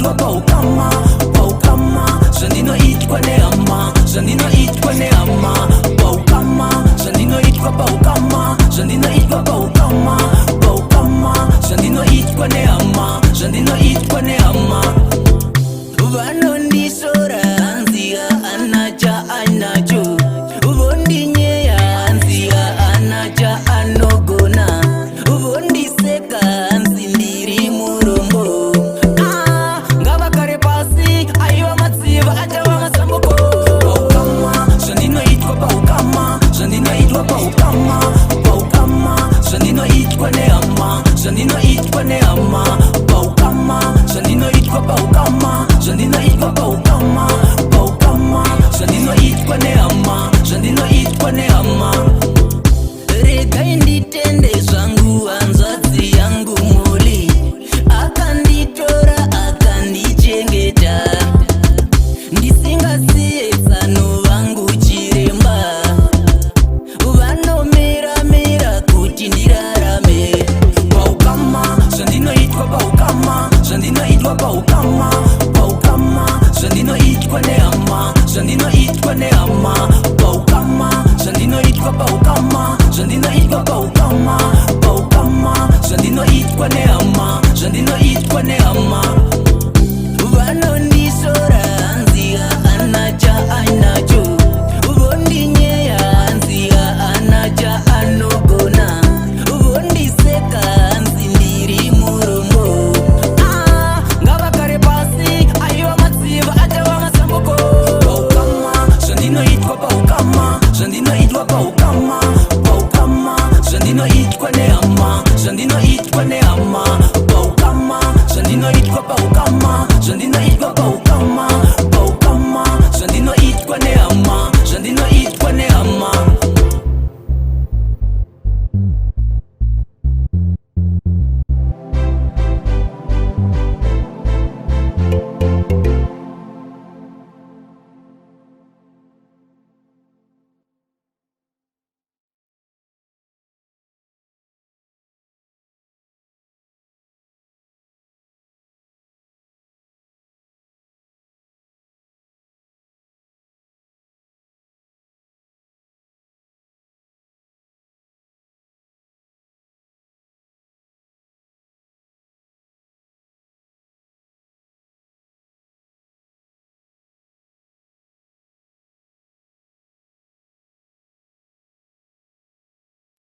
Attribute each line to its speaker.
Speaker 1: zvandinoitwa paukama, paukama, zvandinoitwa nehama, zvandinoitwa nehama, paukama, zvandinoitwa paukama, zvandinoitwa paukama, paukama, zvandinoitwa nehama, zvandinoitwa nehama. Vanondishora hanzi haana chaanacho, vondinyeya hanzi haana chaanogona, vondiseka hanzi ndiri murombo. Ngavagare pasi, aiva matsiva achava mazambuko. Paukama, zvandinoitwa paukama, zvandinoitwa paukama, paukama, zvandinoitwa nehama, zvandinoitwa nehama, paukama, zvandinoitwa paukama, zvandinoitwa paukama, paukama, zvandinoitwa nehama, zvandinoitwa nehama. Regai nditende zvangu hanzvadzi yangu muli, akanditora akandichengeta, ndisingasiye tsano vangu chiremba, vanomera-mera kuti ndirarame. Paukama, zvandinoitwa paukama, zvandinoitwa paukama, paukama, zvandinoitwa nehama, zvandinoitwa nehama, paukama, zvandinoitwa paukama, zvandinoitwa paukama, paukama, zvandinoitwa nehama, zvandinoitwa nehama.